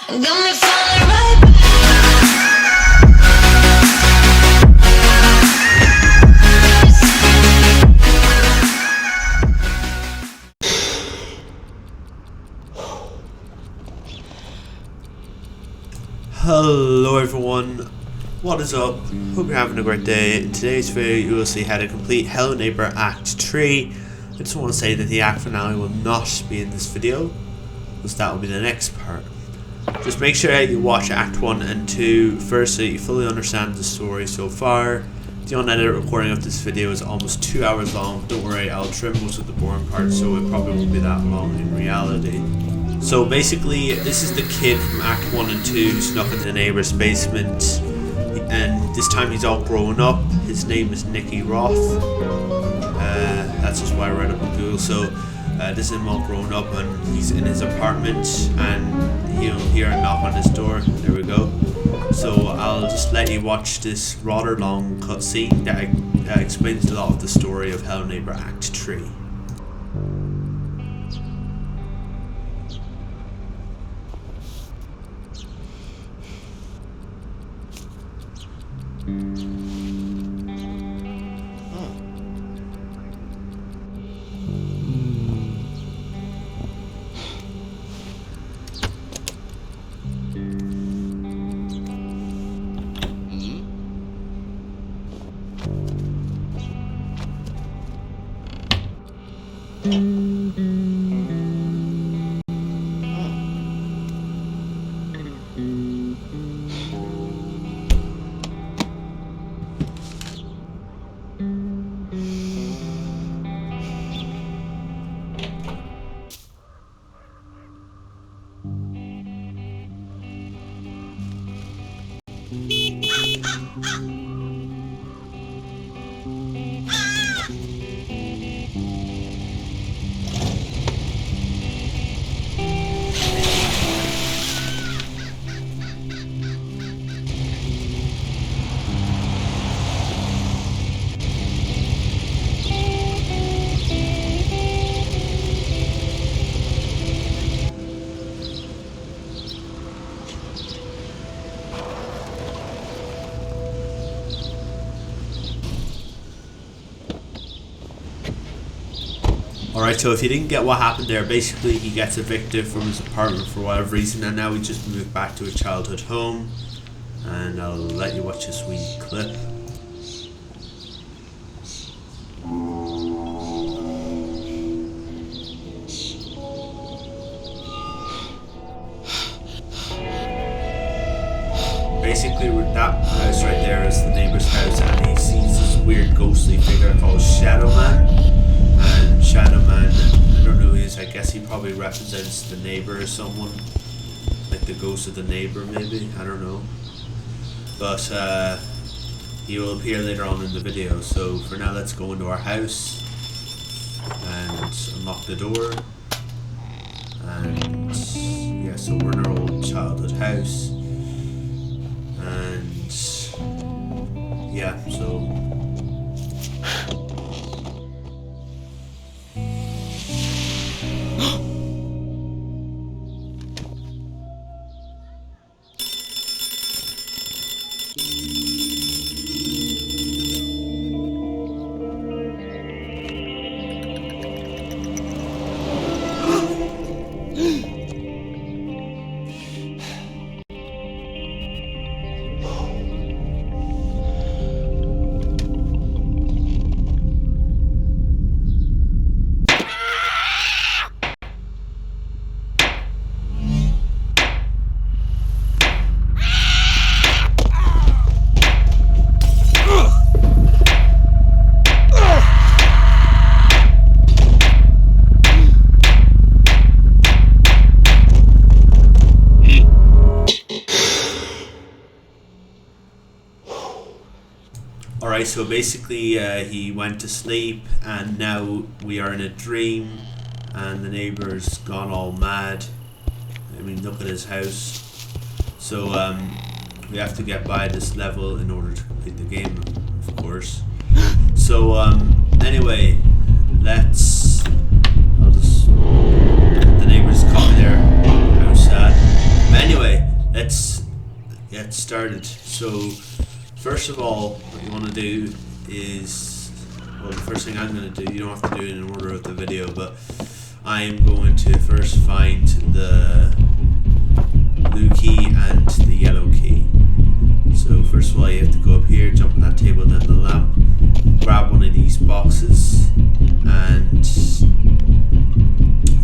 Got me falling right back. Hello everyone, what is up? Hope you're having a great day. In today's video you will see how to complete Hello Neighbor Act 3. I just want to say that the act finale will not be in this video, because that will be the next part. Just make sure that you watch Act 1 and 2 first so you fully understand the story so far. The unedited recording of this video is almost 2 hours long. Don't worry, I'll trim most of the boring parts so it probably won't be that long in reality. So basically, this is the kid from Act 1 and 2 who snuck into the neighbor's basement, and this time he's all grown up. His name is Nicky Roth. That's just why I read up on Google. So this is him all grown up, and he's in his apartment, and he'll hear a knock on his door. There we go. So I'll just let you watch this rather long cutscene that explains a lot of the story of Hello Neighbor Act 3. Alright, so if you didn't get what happened there, basically he gets evicted from his apartment for whatever reason, and now he just moved back to his childhood home. And I'll let you watch this wee clip. Basically, that house right there is the neighbor's house, and he sees this weird ghostly figure called Shadow Man. And Shadow Man, I don't know who he is, I guess he probably represents the neighbor or someone. Like the ghost of the neighbor maybe, I don't know. But he will appear later on in the video, so for now let's go into our house and unlock the door. And yeah, so we're in our old childhood house. And yeah, so alright, so basically he went to sleep, and now we are in a dream, and the neighbor's gone all mad. I mean, look at his house. So we have to get by this level in order to complete the game, of course. So anyway, let's, I'll just, the neighbors caught me there, how sad. But anyway, started. So first of all, what you want to do is, well, the first thing I'm going to do, you don't have to do it in order of the video, but I'm going to first find the blue key and the yellow key. So first of all, you have to go up here, jump on that table, then the lamp, grab one of these boxes, and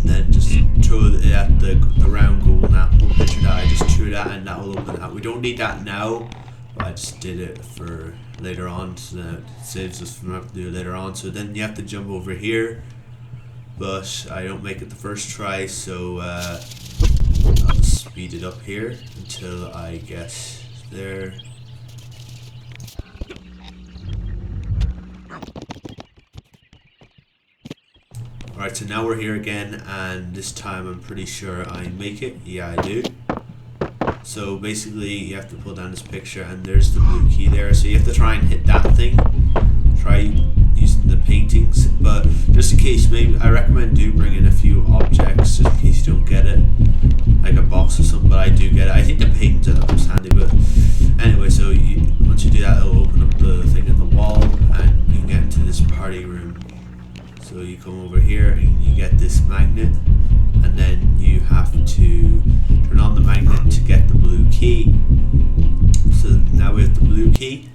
then just throw it at the round golden apple. Picture that I just threw that and that will open that. We don't need that now, but I just did it for later on, so that it saves us from having to do it later on. So then you have to jump over here, but I don't make it the first try, so I'll speed it up here until I get there. Alright, so now we're here again, and this time I'm pretty sure I make it. Yeah, I do. So basically you have to pull down this picture and there's the blue key there, so you have to try and hit that thing. Try using the paintings, but just in case, maybe I recommend do bring in a few objects just in case you don't get it, like a box or something, but I do get it. I think the paintings are the most handy, but anyway, so once you do that, it'll open up the thing in the wall and you can get into this party room. So you come over here and you get this magnet, and then you have to turn on the magnet to get the blue key. So now we have the blue key.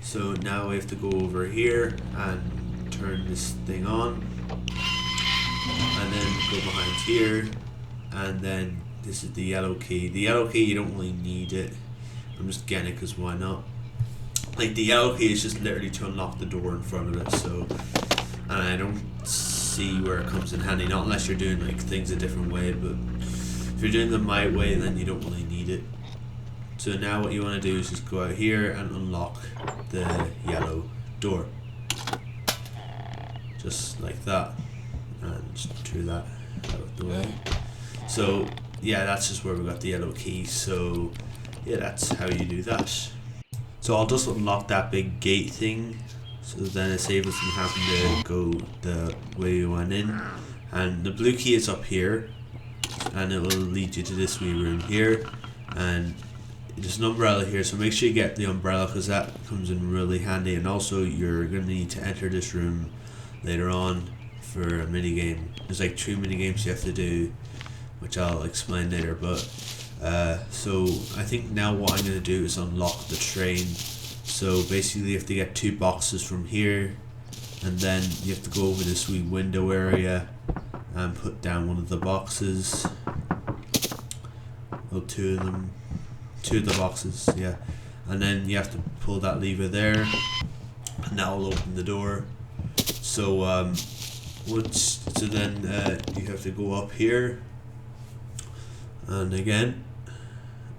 So now we have to go over here and turn this thing on, and then go behind here, and then this is the yellow key. The yellow key, you don't really need it. I'm just getting it because why not? Like, the yellow key is just literally to unlock the door in front of it, so, and I don't see where it comes in handy, not unless you're doing like things a different way, but if you're doing them my way, then you don't really need it. So now what you want to do is just go out here and unlock the yellow door. Just like that. And just throw that out of the way. So yeah, that's just where we got the yellow key. So yeah, that's how you do that. So I'll just unlock that big gate thing, so then it saves us from having to go the way we went in. And the blue key is up here, and it will lead you to this wee room here, and there's an umbrella here, so make sure you get the umbrella because that comes in really handy. And also you're going to need to enter this room later on for a mini game. There's like 2 mini games you have to do, which I'll explain later, but so I think now what I'm going to do is unlock the train. So basically you have to get 2 boxes from here, and then you have to go over this wee window area and put down one of the boxes. Well, 2 of the boxes, yeah. And then you have to pull that lever there, and that will open the door. So then you have to go up here, and again,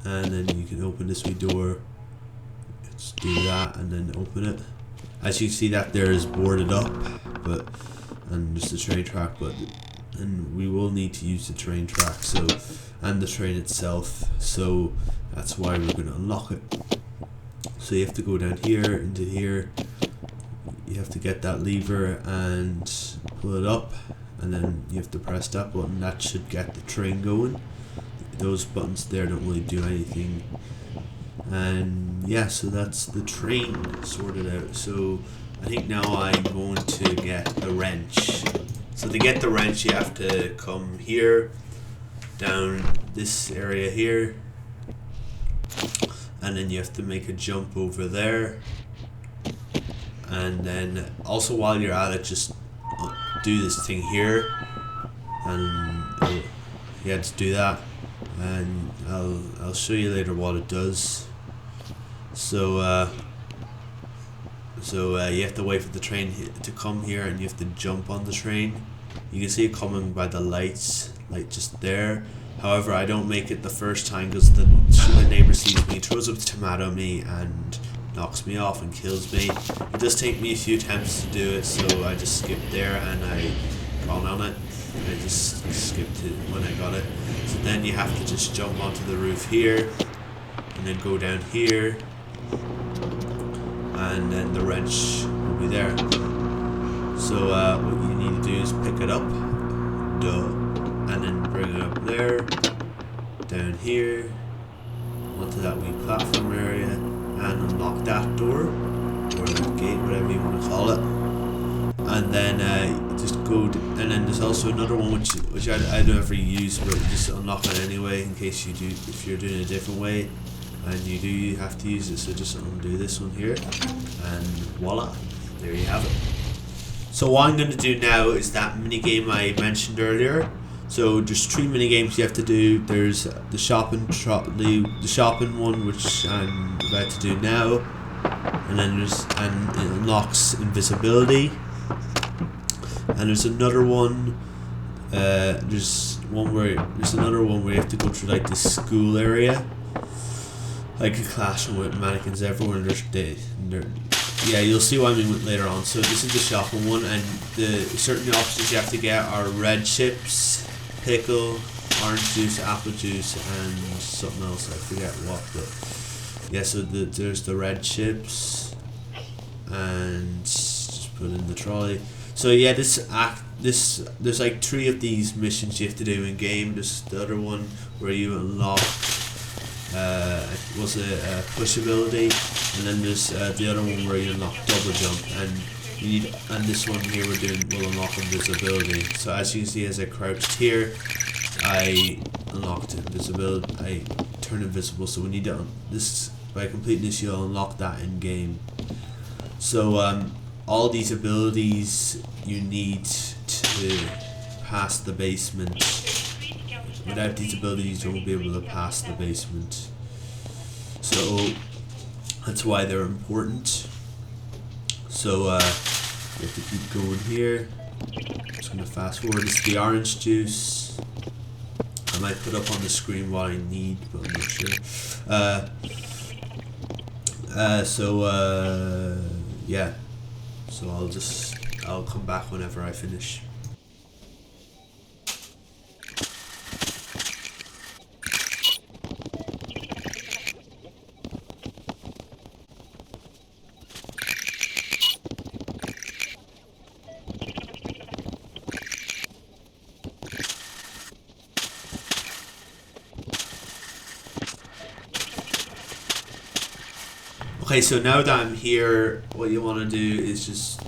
and then you can open this wee door. Just do that and then open it. As you can see, that there is boarded up, but and just the train track, and we will need to use the train track, so, and the train itself, so that's why we're going to unlock it. So you have to go down here into here, you have to get that lever and pull it up, and then you have to press that button. That should get the train going. Those buttons there don't really do anything. And yeah, so that's the train sorted out. So I think now I'm going to get a wrench. So to get the wrench, you have to come here, down this area here, and then you have to make a jump over there. And then also while you're at it, just do this thing here, and yeah, just do that, and I'll show you later what it does. So you have to wait for the train to come here, and you have to jump on the train. You can see it coming by the lights, like just there. However, I don't make it the first time because the neighbor sees me, throws up the tomato at me, and knocks me off and kills me. It does take me a few attempts to do it, so I just skipped there and I got on it. I just skipped it when I got it. So then you have to just jump onto the roof here, and then go down here, and then the wrench will be there. So what you need to do is pick it up, and then bring it up there, down here, onto that wee platform area and unlock that door, or gate, whatever you want to call it. And then just go to, and then there's also another one which I don't ever use, but just unlock it anyway in case you do, if you're doing it a different way and you have to use it. So just undo this one here, and voila, there you have it. So what I'm going to do now is that mini game I mentioned earlier. So there's 3 mini games you have to do. There's the shopping the shopping one, which I'm about to do now, and then it unlocks invisibility. And there's another one. There's another one where you have to go through like the school area, like a classroom with mannequins everywhere. Yeah, you'll see what I mean later on. So this is the shopping one, and the certain options you have to get are red chips, pickle, orange juice, apple juice, and something else. I forget what, but yeah. So there's the red chips, and just put it in the trolley. So yeah, there's like 3 of these missions you have to do in game. There's the other one where you unlock push ability, and then there's the other one where you unlock double jump, and this one here will unlock invisibility. So as you can see, as I crouched here, I unlocked invisibility. I turn invisible. So we need to by completing this, you'll unlock that in game. So all these abilities you need to pass the basement. Without these abilities, you won't be able to pass the basement. So that's why they're important. So you have to keep going here. I'm just going to fast forward. It's the orange juice. I might put up on the screen what I need, but I'm not sure. Yeah. So I'll come back whenever I finish. Okay, so now that I'm here, what you want to do is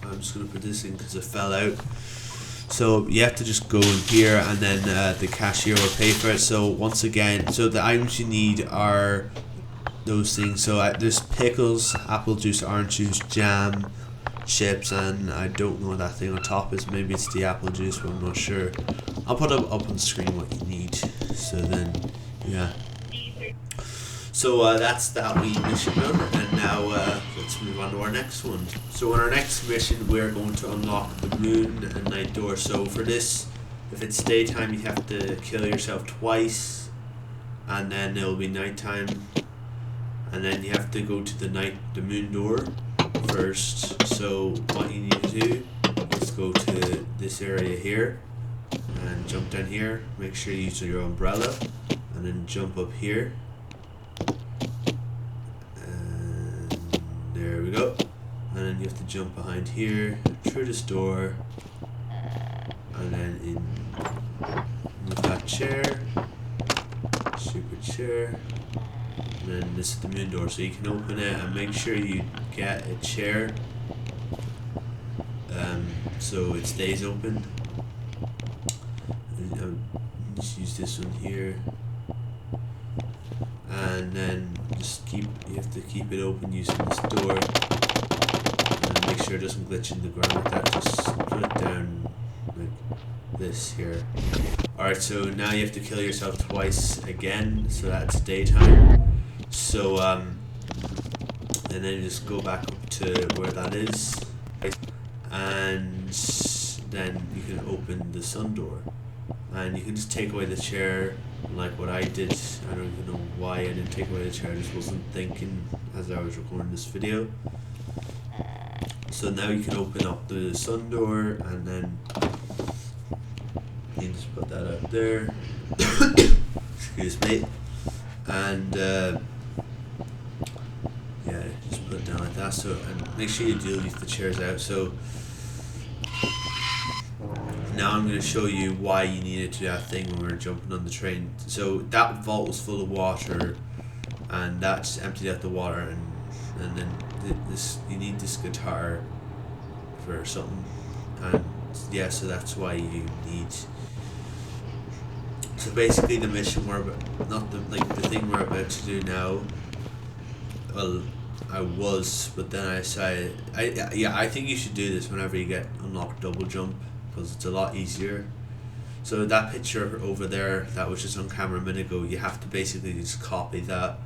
I'm just going to put this in because it fell out. So you have to just go in here, and then the cashier will pay for it. So once again, so the items you need are those things. So there's pickles, apple juice, orange juice, jam, chips, and I don't know what that thing on top is. Maybe it's the apple juice, but I'm not sure. I'll put up on the screen what you need. So then, yeah. So that's that wee mission done, and now let's move on to our next one. So in our next mission, we're going to unlock the moon and night door. So for this, if it's daytime, you have to kill yourself twice, and then it'll be nighttime, and then you have to go to the moon door first. So what you need to do is go to this area here, and jump down here. Make sure you use your umbrella, and then jump up here. There we go. And then you have to jump behind here, through this door, and then in with that chair, super chair, and then this is the moon door. So you can open it and make sure you get a chair, so it stays open. And, just use this one here. And then you have to keep it open using this door, and make sure it doesn't glitch in the ground like that. Just put it down like this here. Alright, so now you have to kill yourself twice again, so that's daytime. So and then you just go back up to where that is, and then you can open the sun door, and you can just take away the chair. Like what I did. I don't even know why I didn't take away the chair. I just wasn't thinking as I was recording this video. So now you can open up the sun door, and then you just put that out there. Excuse me. And yeah, just put it down like that. So, and make sure you do leave the chairs out. So now I'm going to show you why you needed to do that thing when we were jumping on the train. So that vault was full of water, and that just emptied out the water, and then this, you need this guitar for something, and yeah, so that's why you need. So basically, the mission we're about, not the the thing we're about to do now. Well, I was, but then I decided, I think you should do this whenever you get unlocked double jump, because it's a lot easier. So that picture over there that was just on camera a minute ago, you have to basically just copy that.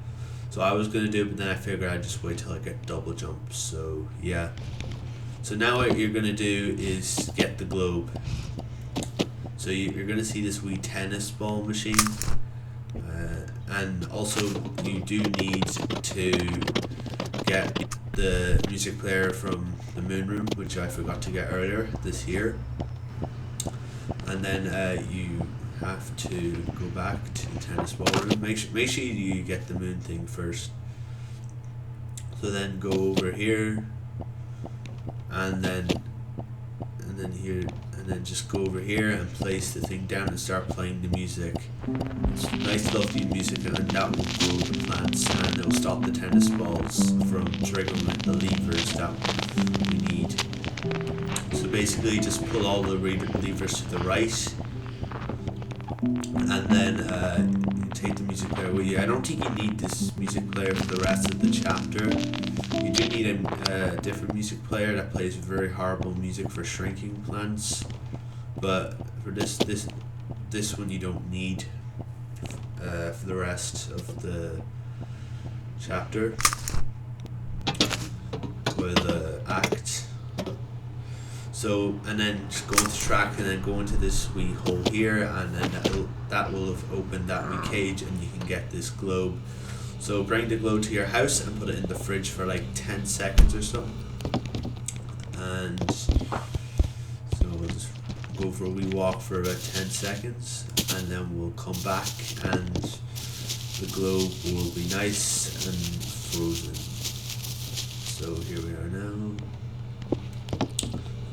So I was gonna do it, but then I figured I'd just wait till I get double jump. So yeah. So now what you're gonna do is get the globe. So you're gonna see this wee tennis ball machine, and also you do need to get the music player from the moon room, which I forgot to get earlier. This here, and then you have to go back to the tennis ball room. Make sure you get the moon thing first. So then go over here, and then here, and then just go over here and place the thing down and start playing the music. It's nice lovely music, and that will grow the plants, and it will stop the tennis balls from triggering the levers that we need. So basically just pull all the levers to the right, and then take the music player with you. I don't think you need this music player for the rest of the chapter. You do need a different music player that plays very horrible music for shrinking plants, but for this one you don't need for the rest of the chapter or the act. So, and then just go into track and then go into this wee hole here, and then that will have opened that wee cage, and you can get this globe. So bring the globe to your house and put it in the fridge for like 10 seconds or so. And so we'll just go for a wee walk for about 10 seconds, and then we'll come back and the globe will be nice and frozen. So here we are now.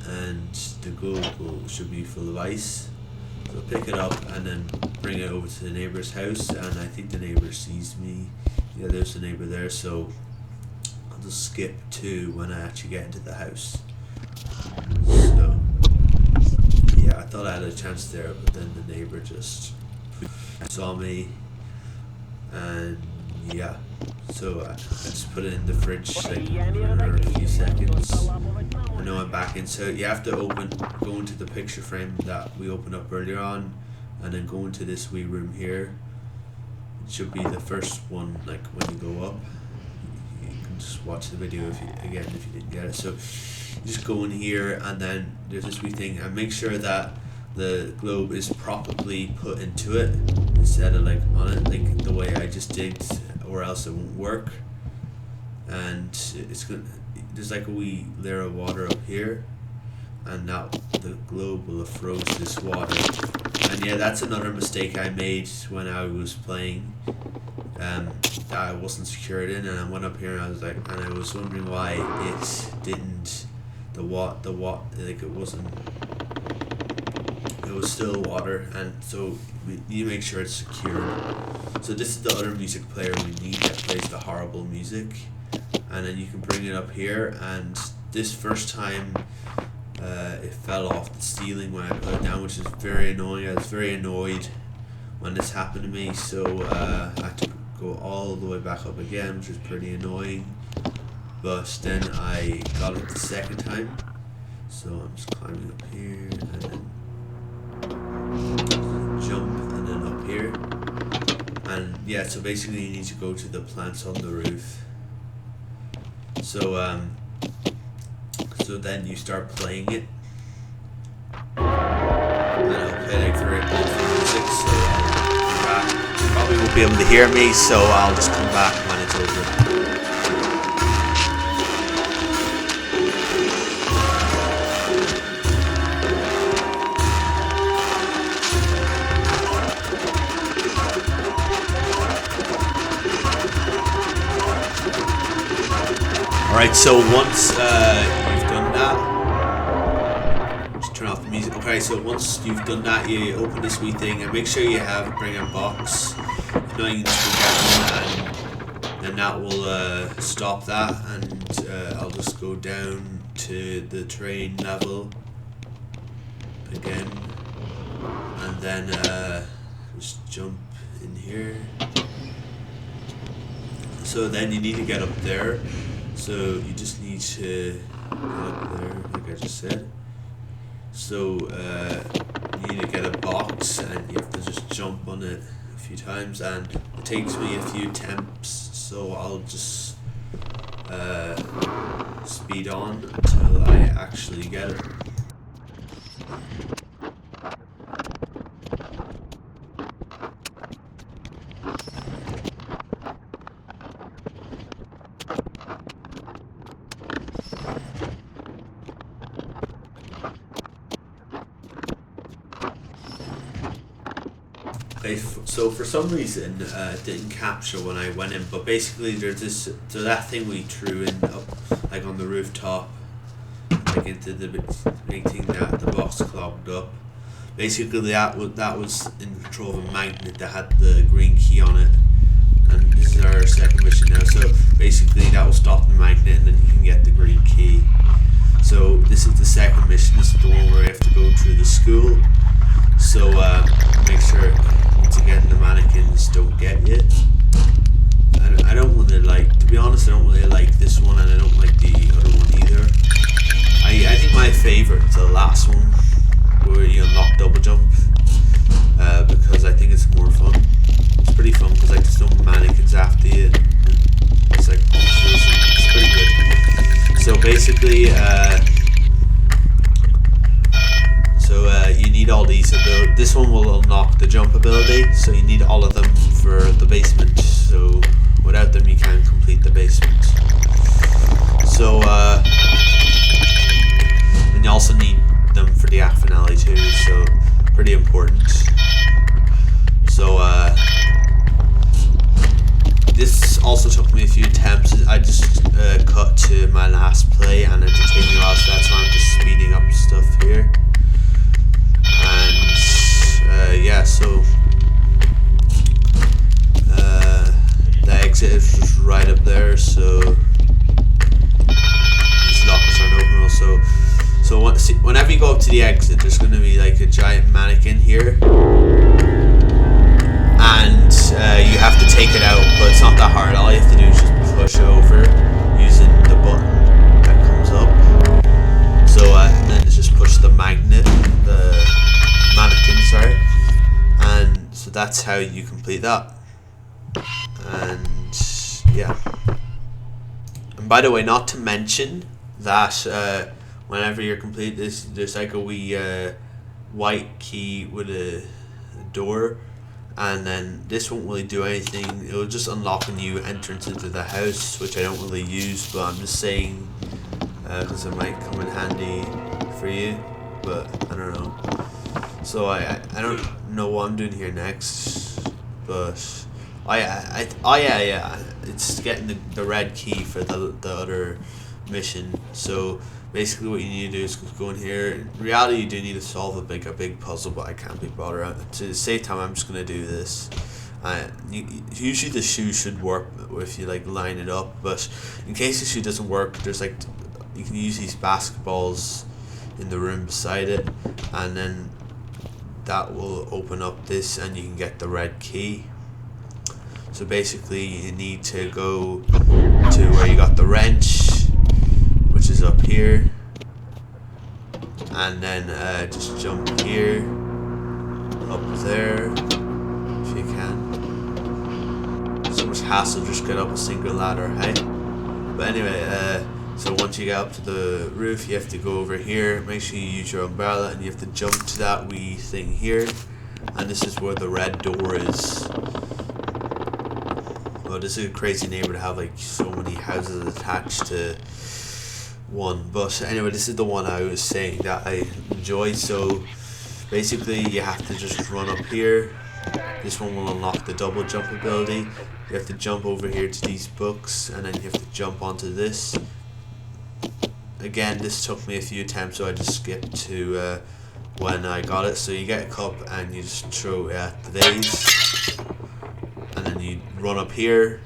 And the globe should be full of ice. So pick it up and then bring it over to the neighbor's house, and I think the neighbor sees me. Yeah, there's the neighbor there, so I'll just skip to when I actually get into the house. So yeah, I thought I had a chance there, but then the neighbor just saw me, and yeah, so I just put it in the fridge like for a few seconds. I know I'm back in. So you have to go into the picture frame that we opened up earlier on, and then go into this wee room here. It should be the first one, like when you go up. You can just watch the video if you didn't get it. So you just go in here, and then there's this wee thing, and make sure that the globe is properly put into it instead of like on it, like the way I just did, or else it won't work. And it's gonna, there's like a wee layer of water up here, and now the globe will have froze this water. And yeah, that's another mistake I made when I was playing, that I wasn't secured in, and I went up here and I was wondering why it didn't, like it wasn't, it was still water, and so you make sure it's secured. So this is the other music player we need that plays the horrible music, and then you can bring it up here. And this first time it fell off the ceiling when I put it down, which is very annoying. I was very annoyed when this happened to me, so I had to go all the way back up again, which is pretty annoying. But then I got it the second time, so I'm just climbing up here and then jump and then up here. And yeah, so basically you need to go to the plants on the roof. So so then you start playing it, and I'll play like for music, so I'll come back. You probably won't be able to hear me, so I'll just come back when it's over. Alright, so once you've done that, just turn off the music. Okay, so once you've done that, you open this wee thing and make sure you bring a box. If not, you can just go get one then that will stop that, and I'll just go down to the train level again, and then just jump in here. So then you need to get up there, so you just need to get up there like I just said. So you need to get a box and you have to just jump on it a few times, and it takes me a few attempts, so I'll just speed on until I actually get it. So for some reason it didn't capture when I went in, but basically there's this, so that thing we threw in up like on the rooftop, like into the big thing that the box clogged up. Basically that was in control of a magnet that had the green key on it, and this is our second mission now. So basically that will stop the magnet, and then you can get the green key. So this is the second mission. This is the one where you have to go through the school. So make sure, once again, the mannequins don't get you. I don't really like, to be honest, I don't really like this one, and I don't like the other one either. I think my favourite is the last one, where you unlock double jump, because I think it's more fun. It's pretty fun because like there's no mannequins after you. It's like, it's pretty good. So basically, you need all these abilities. This one will unlock the jump ability, so you need all of them for the basement. So without them, you can't complete the basement. So and you also need them for the act finale too. So pretty important. So this also took me a few attempts. I just cut to my last play, and it did take me a while, so that's why I'm just speeding up stuff here. And yeah, so the exit is just right up there, so these lockers aren't open also. So whenever you go up to the exit, there's going to be like a giant mannequin here, and you have to take it out, but it's not that hard. All you have to do is just push over using the button that comes up. So and then just push the mannequin, sorry, and so that's how you complete that. And yeah, and by the way, not to mention that whenever you're complete this, there's like a wee white key with a door, and then this won't really do anything. It'll just unlock a new entrance into the house, which I don't really use, but I'm just saying because it might come in handy for you, but I don't know. So I don't know what I'm doing here next, but yeah, it's getting the red key for the other mission. So basically what you need to do is go in here. In reality, you do need to solve a big puzzle, but I can't be bothered. To save time, I'm just gonna do this. Usually the shoe should work if you like line it up, but in case the shoe doesn't work, there's like, you can use these basketballs in the room beside it, and then that will open up this, and you can get the red key. So basically you need to go to where you got the wrench, which is up here, and then just jump here, up there if you can. So much hassle, just get up a single ladder, hey? But anyway, so once you get up to the roof, you have to go over here, make sure you use your umbrella, and you have to jump to that wee thing here, and this is where the red door is. Well, this is a crazy neighbor to have like so many houses attached to one, but anyway, this is the one I was saying that I enjoy. So basically you have to just run up here. This one will unlock the double jump ability. You have to jump over here to these books, and then you have to jump onto this. Again, this took me a few attempts, so I just skipped to when I got it. So you get a cup and you just throw it at the vase, and then you run up here,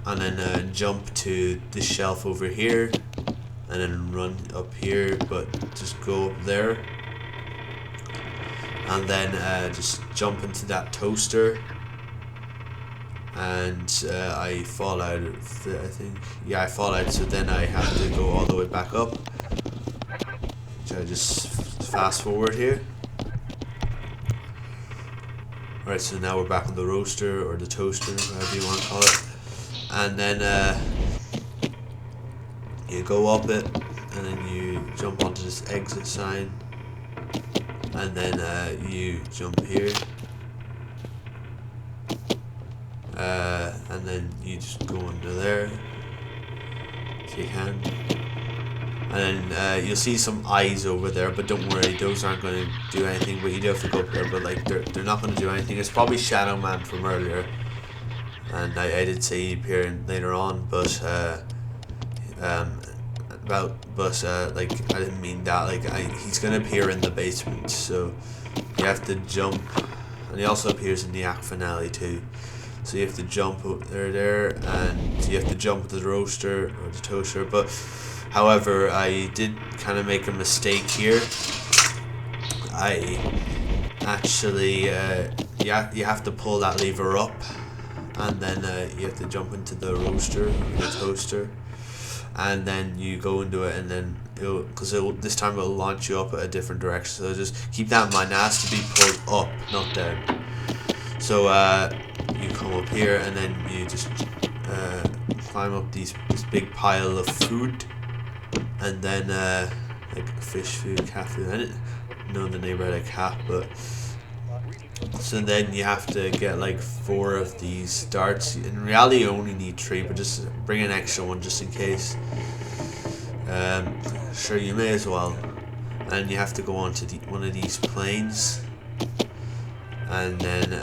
and then jump to this shelf over here, and then run up here, but just go up there, and then just jump into that toaster, and I fall out of it, I think. Yeah, I fall out, so then I have to go all the way back up, which I just fast forward here. Alright, so now we're back on the roaster, or the toaster, whatever you want to call it, and then you go up it, and then you jump onto this exit sign, and then you jump here, and then you just go under there if you can, and then you'll see some eyes over there, but don't worry, those aren't going to do anything. But you do have to go up there, but like they're not going to do anything. It's probably Shadow Man from earlier, and I did say he'd appear in later on, but like I didn't mean that. Like he's gonna appear in the basement, so you have to jump, and he also appears in the act finale too. So you have to jump there, and you have to jump the roaster or the toaster. But however, I did kind of make a mistake here. I actually you have to pull that lever up, and then you have to jump into the roaster or the toaster, and then you go into it, and then this time it'll launch you up at a different direction. So just keep that in mind. It has to be pulled up, not down. So you come up here, and then you just climb up this big pile of food, and then like fish food, cat food. I didn't know the name of a cat, but so then you have to get like 4 of these darts. In reality you only need 3, but just bring an extra one just in case. Sure, you may as well. And you have to go onto one of these planes, and then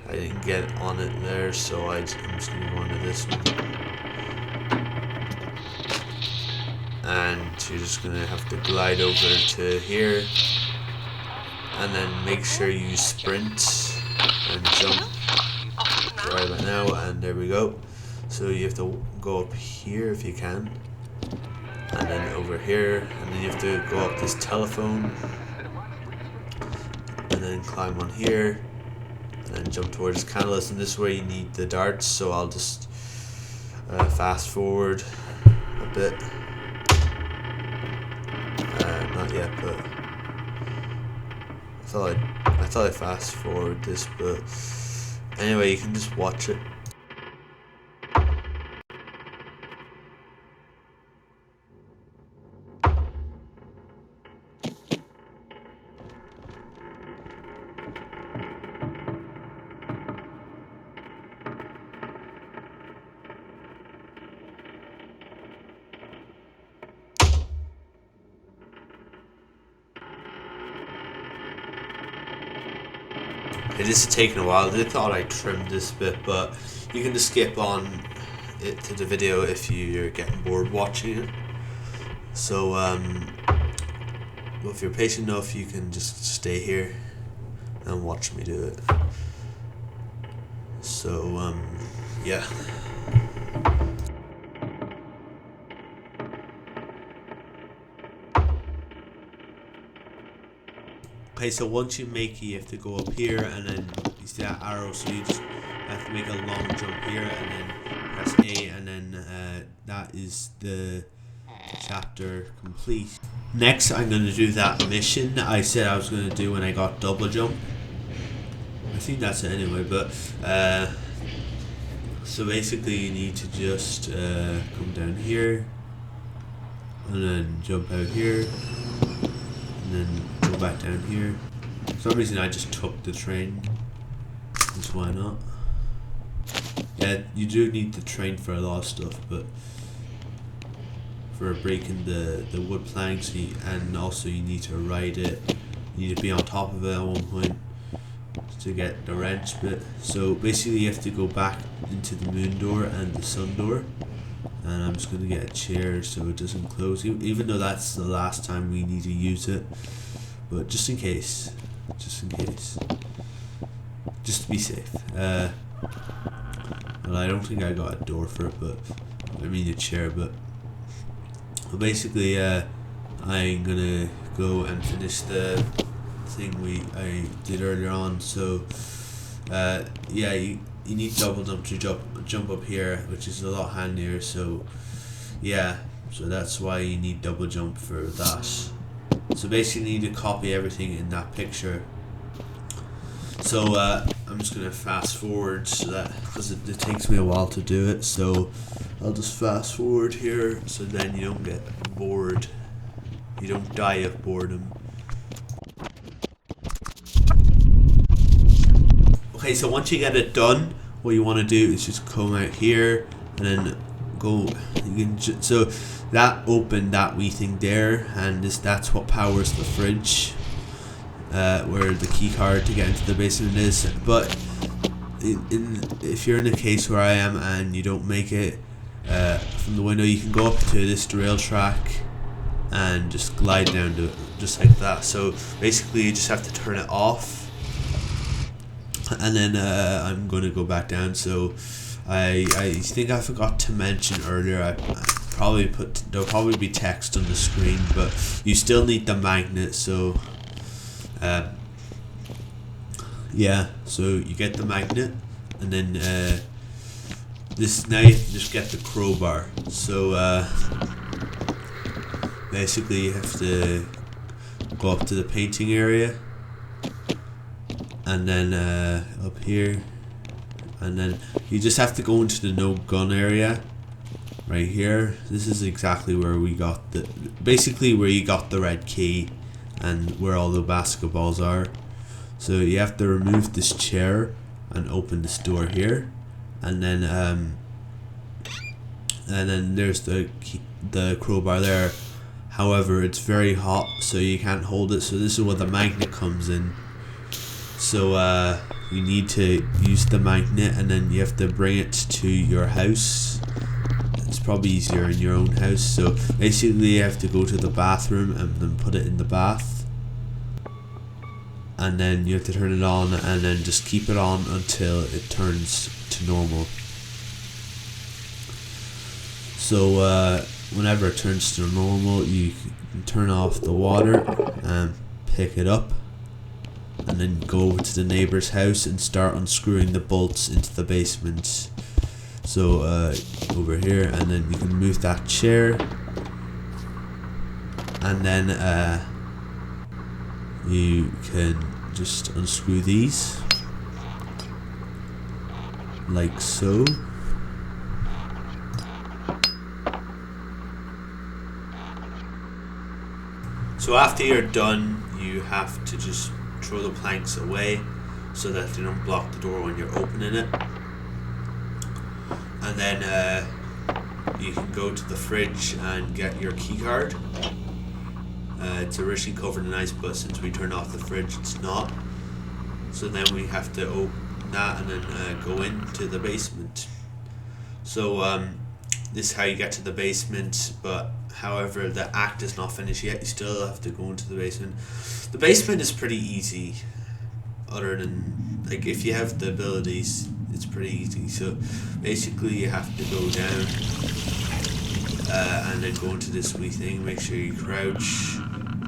I didn't get on it there, so I'm just gonna go onto this one, and you're just gonna have to glide over to here, and then make sure you sprint and jump right about now, and there we go. So you have to go up here if you can, and then over here, and then you have to go up this telephone, and then climb on here, and then jump towards Canalus, and this is where you need the darts. So I'll just fast forward a bit, not yet, but I thought I fast forward this, but anyway, you can just watch it. This is taking a while. I thought I trimmed this bit, but you can just skip on it to the video if you're getting bored watching it. So well, if you're patient enough, you can just stay here and watch me do it. So yeah. Okay, so once you make it, you have to go up here, and then you see that arrow, so you just have to make a long jump here, and then press A, and then that is the chapter complete. Next, I'm going to do that mission I said I was going to do when I got double jump. I think that's it anyway, but so basically you need to just come down here, and then jump out here, and then go back down here. For some reason I just took the train, just why not. Yeah, you do need the train for a lot of stuff, but for breaking the wood planks, and also you need to ride it, you need to be on top of it at one point to get the wrench bit. So basically you have to go back into the moon door and the sun door, and I'm just going to get a chair so it doesn't close, even though that's the last time we need to use it, but just to be safe. Well, I don't think I got a door for it, but I mean a chair. But basically, I'm gonna go and finish the thing I did earlier on. So yeah, you need double jump to jump up here, which is a lot handier. So yeah, so that's why you need double jump for that. So basically you need to copy everything in that picture. So I'm just gonna fast forward so that, because it takes me a while to do it, so I'll just fast forward here so then you don't get bored. You don't die of boredom. Okay, so once you get it done, what you want to do is just come out here and then go. You can so that opened that wee thing there, and that's what powers the fridge, where the key card to get into the basement is. But if you're in a case where I am and you don't make it from the window, you can go up to this rail track and just glide down to it, just like that. So basically you just have to turn it off. And then I'm going to go back down. So I think I forgot to mention earlier, I probably there'll probably be text on the screen, but you still need the magnet. So yeah, so you get the magnet, and then now you have to just get the crowbar. So basically you have to go up to the painting area, and then up here, and then you just have to go into the no gun area right here. This is exactly where we got basically where you got the red key and where all the basketballs are. So you have to remove this chair and open this door here, and then there's the crowbar there. However, it's very hot, so you can't hold it. So this is where the magnet comes in. So you need to use the magnet, and then you have to bring it to your house. It's probably easier in your own house. So basically you have to go to the bathroom and then put it in the bath, and then you have to turn it on, and then just keep it on until it turns to normal. So whenever it turns to normal, you can turn off the water and pick it up, and then go over to the neighbor's house and start unscrewing the bolts into the basement. So over here, and then you can move that chair, and then you can just unscrew these like so. So after you're done, you have to just throw the planks away so that they don't block the door when you're opening it. And then you can go to the fridge and get your key card. It's originally covered in ice, but since we turned off the fridge, it's not. So then we have to open that and then go into the basement. So this is how you get to the basement, but however the act is not finished yet. You still have to go into the basement. The basement is pretty easy, other than, like, if you have the abilities, it's pretty easy. So basically you have to go down and then go into this wee thing. Make sure you crouch,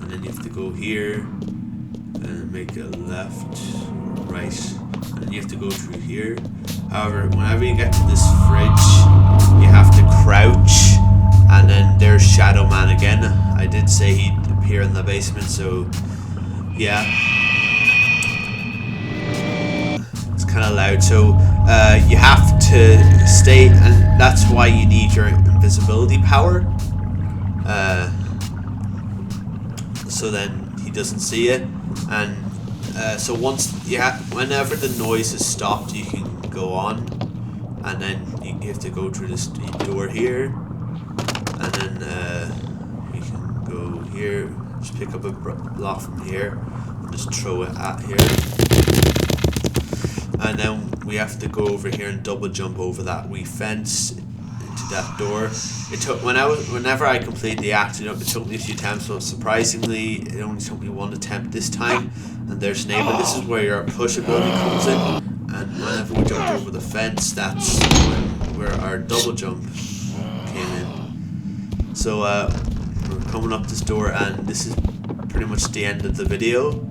and then you have to go here and make a left, right, and you have to go through here. However, whenever you get to this fridge, you have to crouch, and then there's Shadow Man again. I did say he'd appear in the basement, so yeah. It's kind of loud, so you have to stay, and that's why you need your invisibility power. So then he doesn't see it, and so once whenever the noise is stopped, you can go on, and then you have to go through this door here, and then you can go here, just pick up a block from here and just throw it at here, and then we have to go over here and double jump over that wee fence into that door. It took whenever I completed the act, it took me a few times, but surprisingly it only took me one attempt this time. And there's neighbor. This is where your push ability comes in, and whenever we jumped over the fence. That's where our double jump came in. So we're coming up this door, and this is pretty much the end of the video.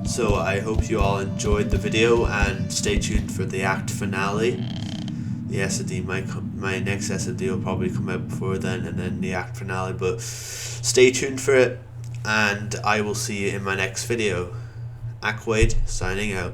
So I hope you all enjoyed the video, and stay tuned for the act finale. The SOD, my next SOD will probably come out before then, and then the act finale, but stay tuned for it, and I will see you in my next video. Aquaid signing out.